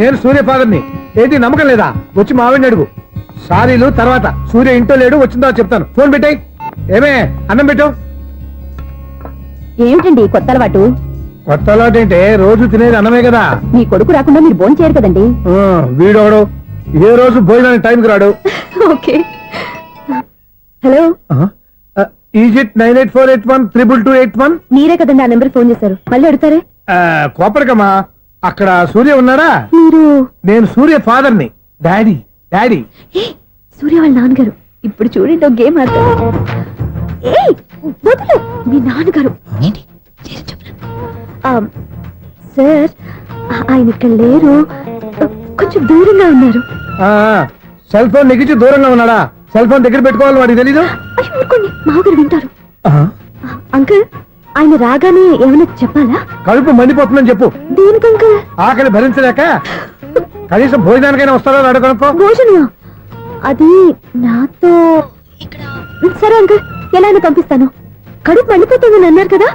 నేను సూర్య ఫాదర్ని. ఏంటి నమ్మకం లేదా? వచ్చి మావిడిని అడుగు. సారీలు తర్వాత. సూర్య ఇంట్లో లేడు, వచ్చిందో చెప్తాను. ఫోన్ పెట్టాయి. ఏమే అన్నం పెట్టు. ఏమిటండి కొత్త అలవాటు? కొత్త అలవాటు ఏంటే? రోజు తినేది అన్నమే కదా. మీ కొడుకు రాకుండా మీరు భోజనం చేయరు కదండి. వీడోడు ఏ రోజు భోజనానికి టైంకి రాడు. ఓకే. Hello, is it 9848132281. మీరే కదండి ఆ నెంబర్ ఫోన్ చేశారు, మళ్ళీ అడుగుతారే? కోపరికమ్మా, అక్కడ సూర్య ఉన్నారా? మీరు? నేను సూర్య ఫాదర్ని. Daddy daddy. సూర్య వాళ్ళ నాన్నగారు. ఇప్పుడు చూడండి ఒక గేమ్ ఆడతారు. ఏయ్, వదిలు. మీ నాన్నగారు సార్, ఆయన ఇక్కడ లేరు, కొంచెం దూరంగా ఉన్నారు. సెల్ ఫోన్ నెగించి దూరంగా ఉన్నాడా? సెల్ ఫోన్ దగ్గర పెట్టుకోవాలి, వాడికి తెలీదు. అయ్యో ఊరుకోండి, మామగారు వింటారు. అంకుల్, ఆయన రాగానే ఏమైనా చెప్పాలా? కడుపు మండిపోతుందని చెప్పు. దేనికి అంకుల్? ఆకలి భరించలేక కనీసం భోజనానికైనా వస్తారో అడగనుకో. భోజనం అది నాతో. సరే అంకుల్, ఎలా అయినా పంపిస్తాను. కడుపు మండిపోతుందని అన్నారు కదా,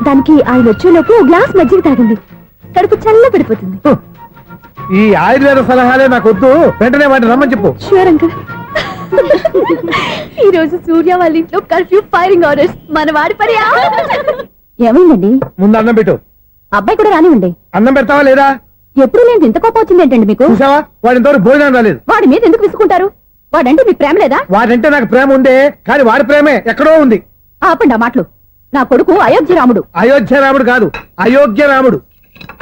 దానికి ఆయన వచ్చేలోపు గ్లాస్ మజ్జిగ తాగండి, కడుపు చల్ల పడిపోతుంది. ఈ ఆయుర్వేద సలహాలే నాకు వద్దు, వెంటనే వాటిని రమ్మని చెప్పు. Sure uncle. ఈ రోజు సూర్య వాళ్ళ ఇంట్లో కర్ఫ్యూ ఫైరింగ్ ఆర్డర్స్. మన వాడి పని ఏమైందండి? ముందు అన్నం పెట్టు. అబ్బాయి కూడా రానివ్వండి. అన్నం పెడతావా లేదా? ఎప్పుడు నేను ఇంత కోపం వచ్చింది ఏంటండి మీకు? చూసావా, వాడి ఇంతవరకు భోజనం రాలేదు. వాడి మీద ఎందుకు విసుకుంటారు? వాడంటే మీకు ప్రేమ లేదా? వాడంటే నాకు ప్రేమ ఉండే, కానీ వాడి ప్రేమే ఎక్కడో ఉంది. ఆపండి ఆ మాటలు. నా కొడుకు అయోధ్య రాముడు. అయోధ్య రాముడు కాదు, అయోగ్య రాముడు.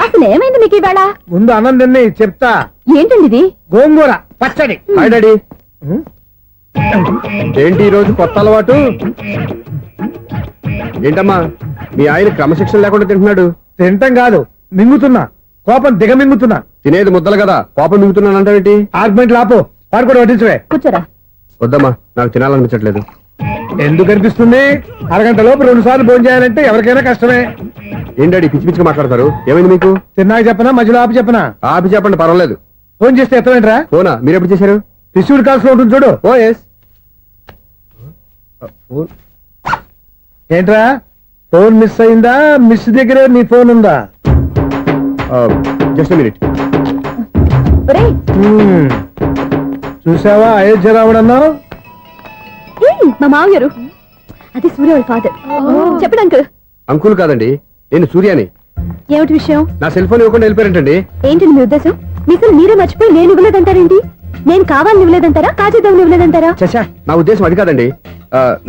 అసలు ఏమైంది మీకు ఈవేళ? ముందు అన్నం తిని చెప్తా. ఏంటండి ఇది? గోంగూర పచ్చడి. Hi daddy. ఏంటి ఈ రోజు కొత్త అలవాటు? ఏంటమ్మా, మీ ఆయన క్రమశిక్షణ లేకుండా తింటున్నాడు? తింటం కాదు, మింగుతున్నా. కోపం దిగమింగుతున్నా. తినేది ముద్దలు కదా, కోపం మింగుతున్నాను అంటావేంటి? ఆర్గ్మెంట్ లాపో, వాడు కూడా వడ్డించవే. కూర్చోరా. వద్దమ్మా, నాకు తినాలనిపించట్లేదు. ఎందుకు అనిపిస్తుంది? అరగంట లోపు 2 సార్లు భోజనం చేయాలంటే ఎవరికైనా కష్టమే. ఏం డాడీ పిచ్చి పిచ్చిగా మాట్లాడతారు? ఏమైంది మీకు? తిన్నాక చెప్పనా, మధ్యలో ఆపి చెప్పనా? ఆపి చెప్పండి, పర్వాలేదు. ఫోన్ చేస్తే ఎత్తమేంట్రా? ఫోనా? మీరు ఎప్పుడు చేశారు? రిసీవ్డ్ కాల్స్ లో ఉంటుంది చూడు. ఓ ఎస్. ఏంట్రా, ఫోన్ మిస్ అయిందా? మిస్ దగ్గరే నీ ఫోన్ ఉందా? Just minute. ఒరేయ్, చూసావా అయోధ్య రాముడు అన్నావు? ఏయ్, మా మామగారు. అది సూర్య వాళ్ళ ఫాదర్. చెప్పండి అంకుల్. అంకుల్ కాదండి, నేను సూర్యాని. ఏమిటి విషయం? నా సెల్ ఫోన్ ఇవ్వకుండా వెళ్ళిపోయారంటండి. ఏంటండి మీ ఉద్దేశం? మీకు మీరే మర్చిపోయి నేను ఇవ్వలేదంటారేంటి? నేను కావాలని ఇవ్వలేదంటారా, కాజేద్దామని ఇవ్వలేదంటారా? చచ్చా, నా ఉద్దేశం అది కాదండి.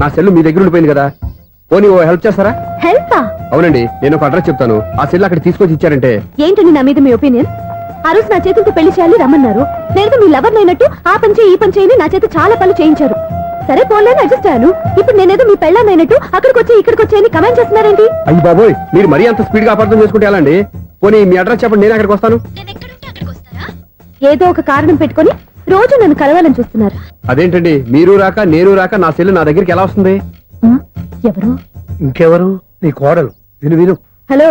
నా సెల్ మీ దగ్గర ఉండిపోయింది కదా, పోనీ ఓ హెల్ప్ చేస్తారా? హెల్పా? అవునండి, నేను ఒక అడ్రస్ చెప్తాను, ఆ సెల్ అక్కడ తీసుకొచ్చి ఇచ్చారంటే. ఏంటండి నా మీద మీ ఒపీనియన్? ఆ రోజు నా చేతులతో పెళ్లి చేయాలి రమ్మన్నారు. నేను మీ లవర్ అయినట్టు ఆ పని చేయి ఈ పని చేయని నా చేత చాలా పనులు చేయించారు. సరే పోలేని అడ్జస్ట్ అయ్యాను. ఇప్పుడు నేనేదో మీ పెళ్ళాన్ని అయినట్టు అక్కడికి వచ్చి ఇక్కడికి వచ్చి కమెంట్ చేస్తున్నారేంటి? అయ్యి బాబోయ్, మీరు మరీ అంత స్పీడ్ గా అపార్థం చేసుకుంటే ఎలా అండి? పోనీ మీ అడ్రస్ చెప్పండి, నేను అక్కడికి వస్తాను. ఏదో ఒక కారణం పెట్టుకొని రోజు నన్ను కలవాలని చూస్తున్నారు. అదేంటండి, మీరు రాక నేను రాక నా సెల్ నా దగ్గరికి ఎలా వస్తుంది? ఎవరు? ఇంకెవరు? నీ కోడలు. విను విను. హలో,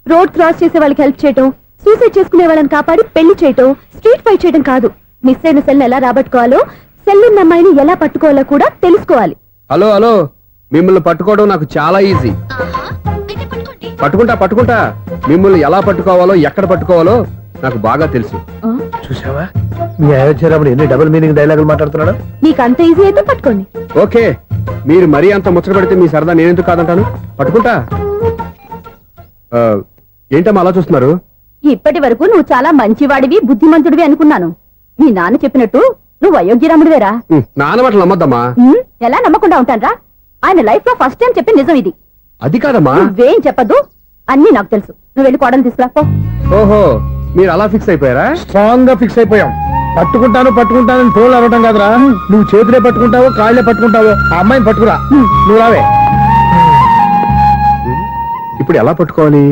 రోడ్ క్రాస్ చేసే వాళ్ళకి హెల్ప్ చేయటం, సూసైడ్ చేసుకునే వాళ్ళని కాపాడి పెళ్లి చేయటం, స్ట్రీట్ ఫైట్ చేయడం కాదు. మిస్ అయిన సెల్ ఎలా రాబట్టుకోవాలో, సెల్ ఉన్న అమ్మాయిని ఎలా పట్టుకోవాలో కూడా తెలుసుకోవాలి. హలో హలో, మిమ్మల్ని పట్టుకోవడం నాకు చాలా ఈజీ. పట్టుకుంటా. మిమ్మల్ని ఎలా పట్టుకోవాలో, ఎక్కడ పట్టుకోవాలో నాకు బాగా తెలుసు. చూసావా, మీ అయోధ్య రాముడు ఎన్ని డబుల్ మీనింగ్ డైలాగులు మాట్లాడుతున్నాడు. నీకు అంత ఈజీ అయితే పట్టుకోండి. ఓకే, మీరు మరీ అంత ముచ్చట పెడితే మీ సరదా నేనెందుకు కాదంటాను. పట్టుకుంటా. ఏంటమ్మా అలా చూస్తున్నారు? ఇప్పటి వరకు నువ్వు చాలా మంచివాడివి, బుద్ధిమంతుడివి అనుకున్నాను. మీ నాన్న చెప్పినట్టు నువ్వు అయోగ్యరాముడివేరా? నాన్న మాటలు నమ్మద్దమ్మా. ఎలా నమ్మకుండా ఉంటానరా? ఆయన లైఫ్ లో ఫస్ట్ టైం చెప్పిన నిజం ఇది. అది కాదమ్మా. నువ్వేం చెప్పదు, అన్ని నాకు తెలుసు. నువ్వు వెళ్ళి కోడలు తీసుకురాపో. ఓహో, మీరు అలా ఫిక్స్ అయిపోయారా? స్ట్రాంగ్ గా ఫిక్స్ అయిపోయాం. పట్టుకుంటాను ఫోన్లు అరవటం కాదురా. నువ్వు చేతులే పట్టుకుంటావో కాళ్ళే పట్టుకుంటావో ఆ అమ్మాయిని పట్టుకురా. నువ్వు రావే. ఇప్పుడు ఎలా పట్టుకోవాలి?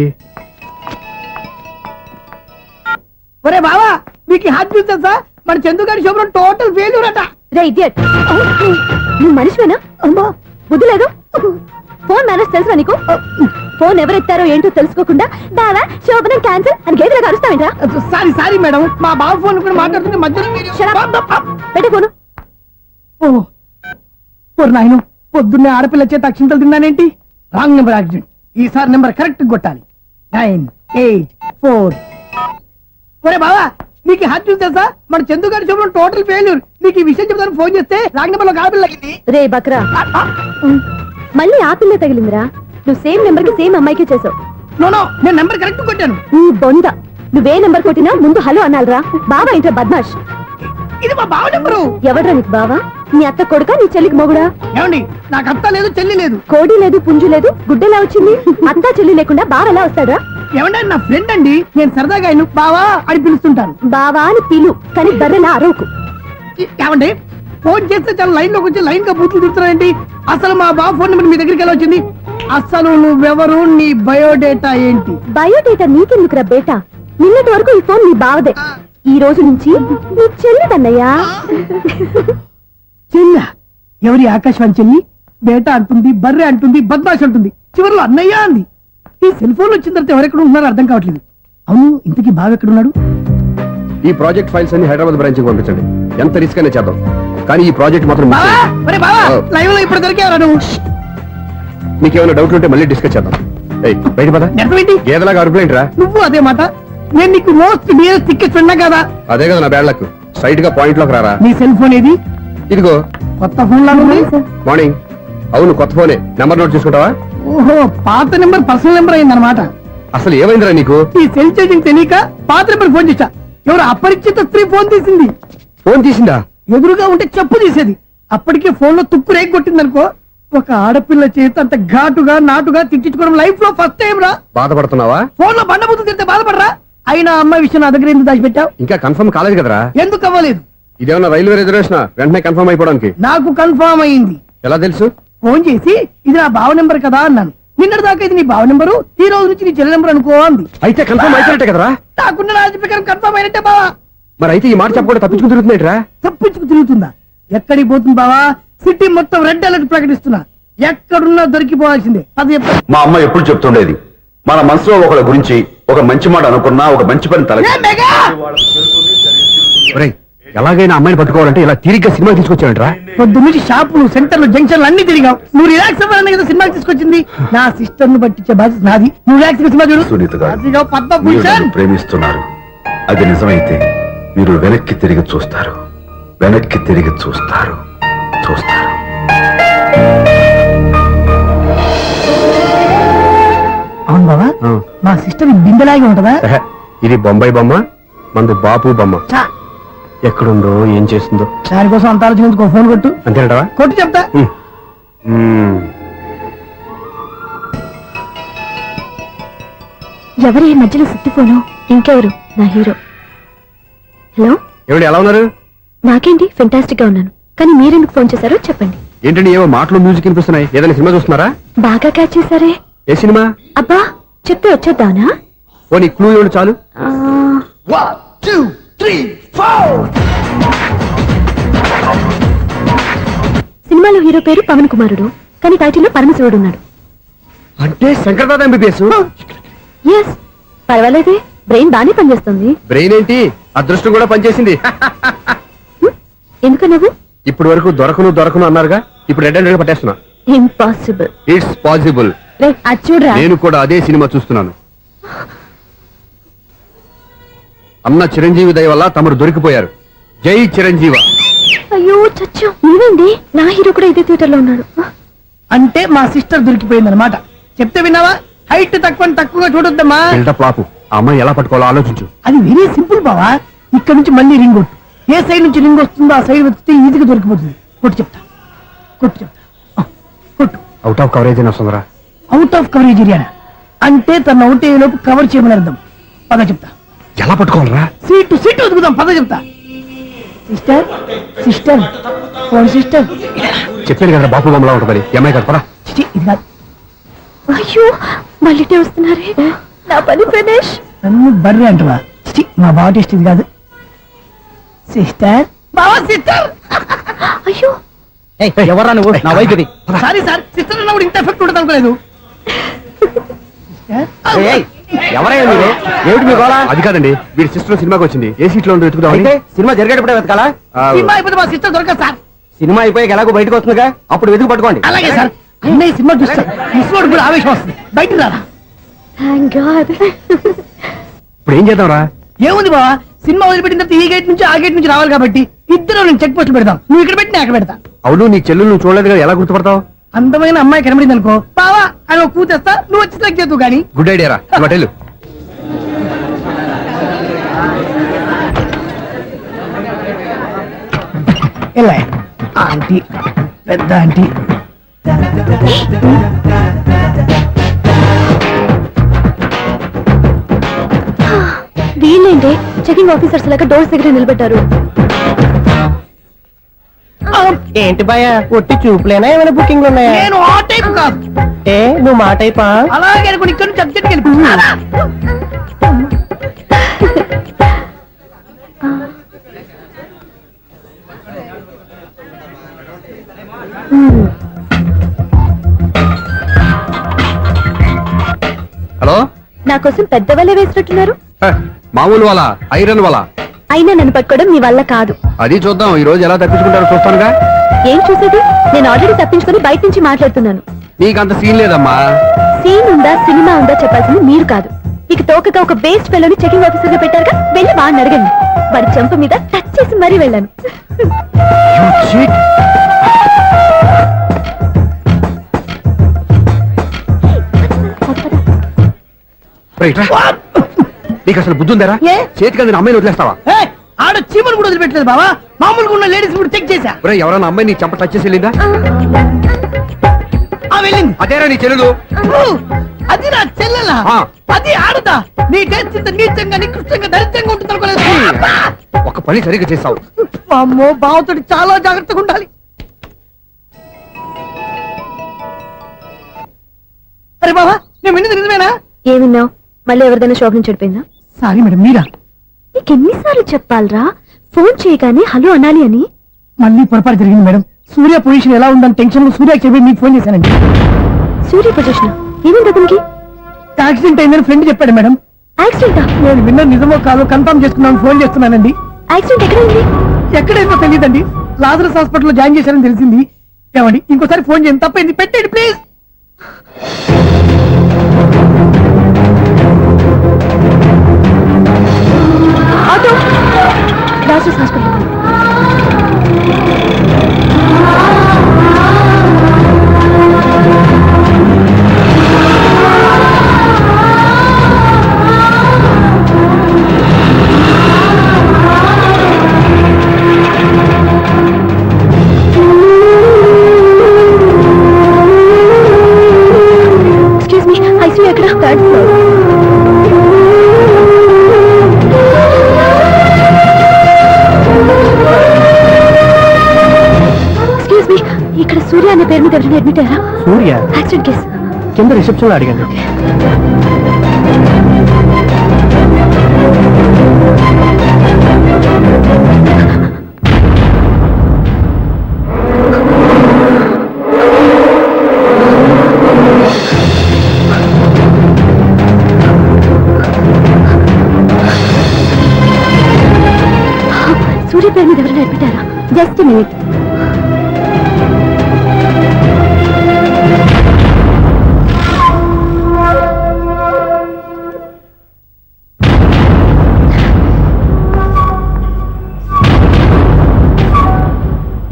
ఒరే బావా, మీకు హాట్ న్యూస్ తెలుసా? మన చందుగారి శుభ్రం టోటల్ ఫెయిల్యూర్ అట. రే ఇడియట్, నువ్వు మనిషివేనా? అమ్మా, బుద్ధి లేదు. ఫోన్ మేనేజ్ తెలుసా నీకు? ఫోన్ ఎవరెత్తారో ఏంటో తెలుసుకోకుండా బావా శోభనం క్యాన్సిల్ అని గేదెలకు అరుస్తావేంట్రా? సారీ మేడం, మా బావ ఫోన్ కూడా మాట్లాడుతుంటే మధ్యలో మీరు పెట్టే ఫోను. ఓ నాయను, పొద్దున్నే ఆడపిల్ల చేత అక్షింతలు తిన్నానేంటి? Wrong number accident. ఈసారి నెంబర్ కరెక్ట్ కొట్టాలి. 9, 8, 4. ఒరే బావా, మీకు హార్ట్ న్యూస్ తెలుసా? మన చందు గారి శుభ్రం టోటల్ ఫెయిల్యూర్. మీకు ఈ విషయం చెప్తాను ఫోన్ చేస్తే రాంగ్ నెంబర్ లో కాపీ లాగింది. రే బక్రా, మళ్ళీ ఆ పిల్ల తగిలిందిరా. నువ్వు సేమ్ నెంబర్ కి సేమ్ అమ్మాయికే చేసావు. నో నేను నెంబర్ కరెక్ట్ కొట్టాను. నీ బొంద, నువ్వే నెంబర్ కొట్టినా ముందు హలో అనాలిరా. బావా ఏంట్రా బద్మాష్? ఇది మా బావ నెంబరు. ఎవడ్రా నీకు బావా? నీ అత్త కొడుకా, నీ చెల్లికి మొగుడా? ఏమండి, నాకు అత్త లేదు చెల్లి లేదు. కోడి లేదు, పుంజు లేదు, గుడ్డెలా వచ్చింది? అత్త చెల్లి లేకుండా బావ ఎలా వస్తాడా? ఏమండి, నా ఫ్రెండ్ అండి. నేను సరదాగా ఆయన బావా అని పిలుస్తుంటాను. బావా అని పిలు, కానీ బర్రెలా అరవకు. ఏమండి, ఫోన్ చేస్తే చాలా లైన్ లోకి వచ్చి లైన్ గా బూతులు తిడుతున్నాయండి. అసలు మా బావ ఫోన్ నెంబర్ మీ దగ్గరికి ఎలా వచ్చింది? అసలు నువ్వెవరు, నీ బయోడేటా ఏంటి? బయోడేటా నీకెందుకురా బేటా? నిన్నటి వరకు ఈ ఫోన్ నీ బావదే. ఈ రోజు నుంచి నీ చెల్లిదన్నయ్యా. చెల్ల ఎవరి? ఆకాశవాణి చెల్లి. బేటా అంటుంది, బర్రె అంటుంది, బద్మాష్ అంటుంది, చివరిలో అన్నయ్య అంది. ఈ సెల్ ఫోన్ వచ్చిన తర్వాత ఎవరెక్కడ ఉంటున్నారో అర్థం కావట్లేదు. అవును, ఇంతకీ బావ ఎక్కడున్నాడు? ఈ ప్రాజెక్ట్ ఫైల్స్ అన్ని హైదరాబాద్ బ్రాంచ్ పంపించండి. ఎంత రిస్క్ అయినా చేద్దాం, కానీ ఈ ప్రాజెక్ట్ మాత్రం miss బావా, చేయొద్దు. ఒరే బావా, లైవ్ లో ఇప్పుడు దొరికేవరా నువ్వు? మీకేమైనా డౌట్లు ఉంటే మళ్ళీ డిస్కస్ చేద్దాం. ఏయ్, బయట పద. నెరవేంటి? గేదలాగా అరుపులేంట్రా? నువ్వు అదే మాట. నేను నీకు మోస్ట్ డియరెస్ట్ టికెట్స్ ఉన్నా కదా. అదే కదా నా బ్యాడ్ లక్. స్ట్రైట్ గా పాయింట్ లోకి రారా. నీ సెల్ ఫోన్ ఏది? ఇదిగో. కొత్త ఫోన్ లాగా ఉంది. మార్నింగ్. అవును, కొత్త ఫోనే. నెంబర్ నోట్ చేసుకుంటావా? ఓహో, పాత నెంబర్ పర్సనల్ నెంబర్ అయిందన్నమాట. అసలు ఏమైందిరా నీకు? ఈ సెల్ చేంజింగ్ తెలియక పాత నెంబర్ ఫోన్ చేశా. ఎవరు అపరిచిత స్త్రీ ఫోన్ తీసింది. ఫోన్ తీసిందా? ఎదురుగా ఉంటే చెప్పు తీసేది. అప్పటికే ఫోన్ లో తుక్కు రేగి కొట్టిందనుకో. ఒక ఆడపిల్ల చేత అంత ఘాటుగా నాటుగా తిట్టించుకోవడం లైఫ్ లో ఫస్ట్ టైం రా. బాధపడుతున్నావా? ఫోన్ లో బండబుద్ధి తింటే బాధపడరా? అయినా అమ్మాయి విషయం నా దగ్గర ఎందుకు దాచిపెట్టావు? ఇంకా కన్ఫర్మ్ కాలేదు కదరా. ఎందుకు అవ్వలేదు? ఇదేమన్నా రైల్వే రిజర్వేషన్? వెంటనే కన్ఫర్మ్ అయిపోవడానికి. నాకు కన్ఫర్మ్ అయింది. ఎలా తెలుసు? ఫోన్ చేసి ఇది నా బావ నెంబర్ కదా అన్నాను. నిన్నటి దాకా ఇది నీ బావ నెంబరు, ఈ రోజు నుంచి నీ చెల్లి నెంబర్ అనుకో అంది. అయితే కన్ఫర్మ్ అయిపోయినట్టే కదరా. నాకున్న రాజు ప్రకారం కన్ఫర్మ్ అయినట్టే బావా. మరి అయితే ఈ మాట చెప్పకుండా తప్పించుకుని తిరుగుతున్నాయిట్రా. తప్పించుకు తిరుగుతుందా? ఎక్కడికి పోతుంది బావా? సిటీ మొత్తం రెడ్ అలర్ట్ ప్రకటిస్తున్నా. ఎక్కడున్నా దొరికిపోవాల్సిందే. అది చెప్ప- మా అమ్మ ఎప్పుడు చెప్తుండేది, మన మనసులో ఒకళ్ళ గురించి ఒక మంచి మాట అనుకున్నా ఒక మంచి పని తల ఏ మెగా! ఒరేయ్, ఎలాగైనా అమ్మాయిని పట్టుకోవాలంటే ఇలా తిరిగ్గా సినిమా తీసుకొచ్చాడంట్రా. పొద్దు నుంచి షాపులు, సెంటర్లు, జంక్షన్లు అన్ని తిరిగావు. నువ్వు రిలాక్స్ అవ్వాలని కదా సినిమాకి తీసుకొచ్చింది. నా సిస్టర్ ను పట్టించే బాధ్యత నాది. నువ్వు రిలాక్స్ సినిమా చూడు. సునీత గారు, అదిగో మీరు పద్మభూషణ్. నన్ను ప్రేమిస్తున్నారు. అది నిజమైతే మీరు వెనక్కి తిరిగి చూస్తారు, వెనక్కి తిరిగి చూస్తారు, చూస్తారు. అవును బావా, ఆ. మా సిస్టర్ బిందెలాగే ఉంటదా? ఎహె, ఇది బొంబాయి బొమ్మ, మందు బాపు బొమ్మ. చా, ఎక్కడుందో ఏం చేస్తుందో. దానికోసం అంత ఆలోచించుకో. ఫోన్ కొట్టు. అంతేనటవా? కొట్టు చెప్తా. ఎవరి ఈ మధ్యలో సుత్తి ఫోను? ఇంకెవరు? నా హీరో. హలో, ఏమిటి ఎలా ఉన్నారు? నాకేంటి ఫెంటాస్టిక్ గా ఉన్నాను, కానీ మీరెందుకు ఫోన్ చేశారో చెప్పండి. ఏంటండి ఏవో మాటలు మ్యూజిక్ వినిపిస్తున్నాయి? ఏదైనా సినిమా చూస్తున్నారా? బాగా క్యాచ్ చేశారే. ఏ సినిమా? అబ్బా, చెప్తే వచ్చేద్దానా? ఓ నీ క్లూ ఇవ్వండి చాలు. ఆ, 1 2 3 4. సినిమాలో హీరో పేరు పవన్ కుమారుడు, కానీ టైటిల్లో పరమశివుడు ఉన్నాడు. అంటే శంకర్దాద ఎంబీబీఎస్. ఎస్, పర్వాలేదే, బ్రెయిన్ బానే పనిచేస్తుంది. బ్రెయిన్ ఏంటి, అదృష్టం కూడా పనిచేసింది. ఎందుకు నువ్వు? ఇప్పటి వరకు దొరకను అన్నారుగా, ఇప్పుడు రెడ్ హ్యాండెడ్ గా పట్టేస్తున్నా. ఇంపాసిబుల్. It's possible. రే, అది చూడరా. నేను కూడా అదే సినిమా చూస్తున్నాను. అన్న చిరంజీవి దయ వల్ల తమరు దొరికిపోయారు. జై చిరంజీవ. అయ్యో చచ్చా, నీవేంటి? నా హీరో కూడా ఇదే థియేటర్ లో ఉన్నాడు. అంటే మా సిస్టర్ దొరికిపోయింది అనమాట. చెప్తే విన్నావా? హైట్ తక్కువగా చూడొద్దమ్మా. బిల్డప్ లాపు. ఆ అమ్మాయి ఎలా పట్టుకోవాలో ఆలోచించు. అది వెరీ సింపుల్ బావా. ఇక్కడ నుంచి మళ్ళీ రింగ్ కొట్టు. ఏ సైడ్ నుంచి రింగ్ వస్తుందో ఆ సైడ్ వస్తే ఈజీగా దొరికిపోతుంది. కొట్టు చెప్తా. ఆ, కొట్టు. అవుట్ ఆఫ్ కవరేజ్ అయినా వస్తుందిరా. అవుట్ ఆఫ్ కవరేజ్ ఏరియా అంటే తన అవుట్ అయ్యే లోపు కవర్ చేయమని అర్థం. పద చెప్తా. ఎలా పట్టుకోవాలరా? సీటు వెతుకుదాం. పద చెప్తా. Sister sister phone sister. చెప్పాను కదా బాపు బొమ్మలా ఉంటుంది. అమ్మాయి కదా పరా. చిచి, ఇది కాదు. అయ్యో, మళ్ళీ వస్తున్నారే. నా పని ఫినిష్. నన్ను బర్రె అంటవా? చిచి, మా బావ టేస్ట్ ఇది కాదు. సిస్టర్, బావా సిస్టర్. అయ్యో, ఎవరా నువ్వు? నా వైపు ఇది. సారీ సార్, సిస్టర్ అన్నప్పుడు ఇంత ఎఫెక్ట్ ఉండదు అనుకోలేదు. ఎవరైనా మీరు? ఏమిటి మీ గోళ? అది కాదండి, వీడి సిస్టర్ సినిమాకి వచ్చింది. ఏ సీట్ లో వెతుకుదాం. అయితే సినిమా జరిగేటప్పుడే వెతకాలా? సినిమా అయిపోతే మా సిస్టర్ దొరకదు సార్. సినిమా అయిపోయాక ఎలాగో బయటకు వస్తుందిగా, అప్పుడు వెతుకు పట్టుకోండి. అలాగే సార్. అన్నయ్య సినిమా చూస్తారు. ముసలోడు కూడా ఆవేశం వస్తుంది. బయట రారా. Thank God. ఇప్పుడు ఏం చేద్దాంరా? ఏముంది బావా, సినిమా వదిలిపెట్టిన తర్వాత ఈ గేట్ నుంచి ఆ గేట్ నుంచి రావాలి కాబట్టి ఇద్దరు నేను చెక్ పోస్ట్ పెడతాం. నువ్వు ఇక్కడ పెట్టి నేను అక్కడ పెడతా. అవును, నీ చెల్లు నువ్వు చూడలేదు కదా, ఎలా గుర్తుపడతావు? అందమైన అమ్మాయి కనబడింది అనుకో, బావా అని ఒక కూతేస్తా, నువ్వు వచ్చి సెలెక్ట్ చేద్దు కానీ. గుడ్ ఐడియా రా, హోటల్. ఎలా ఆంటీ, పెద్ద ఆంటీ. వీళ్ళేంటి చెకింగ్ ఆఫీసర్స్ లాగా డోర్స్ దగ్గర నిలబెట్టారు. ఏంటి భయ ఒట్టి చూపులేనా ఏమైనా బుకింగ్లు ఉన్నాయా? నేను ఆ టైప్ కాదు. ఏ నువ్వు మా టైపా? అలాగే అనుకుని ఇక్కడ నుంచి అర్జెంట్కి వెళ్ళిపోతున్నా. హలో, నా కోసం పెద్ద వలే వేసినట్టున్నారు. మామూలు వాళ్ళ ఐరన్ వాళ్ళ. అయినా నన్ను పట్టుకోవడం మీ వల్ల కాదు. అది చూద్దాం, ఈ రోజు ఎలా తప్పించుకుంటారో చూస్తానుగా. ఏం చూసేది? నేను ఆల్రెడీ తప్పించుకొని బయట నుంచి మాట్లాడుతున్నాను. నీకంత సీన్ లేదమ్మా. సీన్ ఉందా సినిమా ఉందా చెప్పాల్సింది మీరు కాదు. ఇక తోకగా ఒక బేస్ట్ ఫెలోని చెకింగ్ ఆఫీసర్ గా పెట్టారుగా, వెళ్ళి వాడిని అడగండి. వాడి చెంప మీద టచ్ చేసి మరీ వెళ్ళాను. నీకు అసలు బుద్ధి ఉందారా? ఏ? చేతికి అందిన అమ్మాయిని వదిలేస్తావా? ఏయ్, ఆడ చీమలు కూడా వదిలిపెట్టలేదు బావా. మామూలుగా ఉన్న లేడీస్ కూడా చెక్ చేశా. ఒరే, ఎవరైనా అమ్మాయి నీ చెంప టచ్ చేసి వెళ్ళిందా? ఆ వెళ్ళింది. అదేరా నీ చెల్లెలు. ఓ, అది నా చెల్లెలా? ఆ. అది ఆడదా? నీ టేస్ట్ ఇంత నీచంగా నికృష్టంగా దరిద్రంగా ఉంటుంది అనుకోలేదు. ఒక పని సరిగ్గా చేస్తావు. అమ్మో, బావతోటి చాలా జాగ్రత్తగా ఉండాలి. అరే బావా, నేను విన్నది నిజమేనా? ఏమిన్నావు? మళ్ళీ ఎవరిదైనా షాప్ నుంచి చెడిపోయిందా? సారీ మేడం, మీరా? నీకెన్నిసార్లు చెప్పాలరా ఫోన్ చేయగానే హలో అనాలి అని? మళ్ళీ పొరపాటు జరిగింది మేడం. సూర్య పొజిషన్ ఎలా ఉందని టెన్షన్ లో సూర్యకి చెప్పి మీకు ఫోన్ చేశానండి. సూర్య పొజిషన్ ఏమైంది అతనికి? యాక్సిడెంట్ అయిందని ఫ్రెండ్ చెప్పాడు మేడం. యాక్సిడెంటా? నేను విన్న నిజమో కాదో కన్ఫర్మ్ చేసుకున్నాను, ఫోన్ చేస్తున్నానండి. యాక్సిడెంట్ ఎక్కడైంది? ఎక్కడైందో తెలియదండి. లాజరస్ హాస్పిటల్లో జాయిన్ చేశారని తెలిసింది. ఏమండి, ఇంకోసారి ఫోన్ చేయండి, తప్పైంది, పెట్టండి please. Auto Rajesh hospital. Excuse me, ICU ఎక్కడ? Third floor. ఇక్కడ సూర్య అనే పేరు మీద ఎవరైనా అడ్మిట్ అయ్యారా? సూర్య యాక్సిడెంట్ కేసు కింద రిసెప్షన్ లో అడిగాను. సూర్య పేరు మీద ఎవరైనా అడ్మిట్ అయ్యారా? Just minute.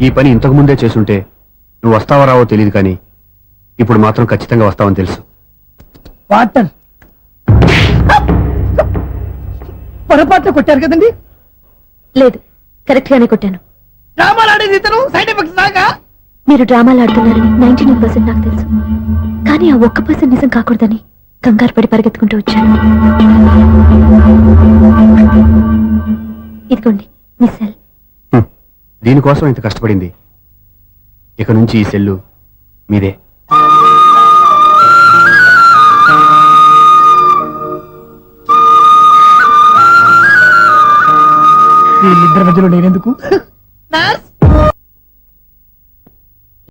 ఈ పని ఇంతకు ముందే చేసుంటే నువ్వు వస్తావో రావో తెలియదు, కానీ ఇప్పుడు మాత్రం ఖచ్చితంగా వస్తావని తెలుసు. వాటర్ పొరపాట్లు కొట్టారు కదండి? లేదు, కరెక్ట్ గానే కొట్టాను. డ్రామాలు ఆడేది ఇతను, సైడ్ ఎఫెక్ట్స్ దాకా. మీరు డ్రామాలు ఆడుతున్నారని 99% నాకు తెలుసు, కానీ ఆ 1% నిజం కాకూడదని కంగారు పడి పరిగెత్తుకుంటూ వచ్చాను. ఇదిగోండి మీ సెల్. దీనికోసం ఇంత కష్టపడింది. ఇక నుంచి ఈ సెల్లు మీదే. వీళ్ళిద్దరి మధ్యలో నేనెందుకు? నర్స్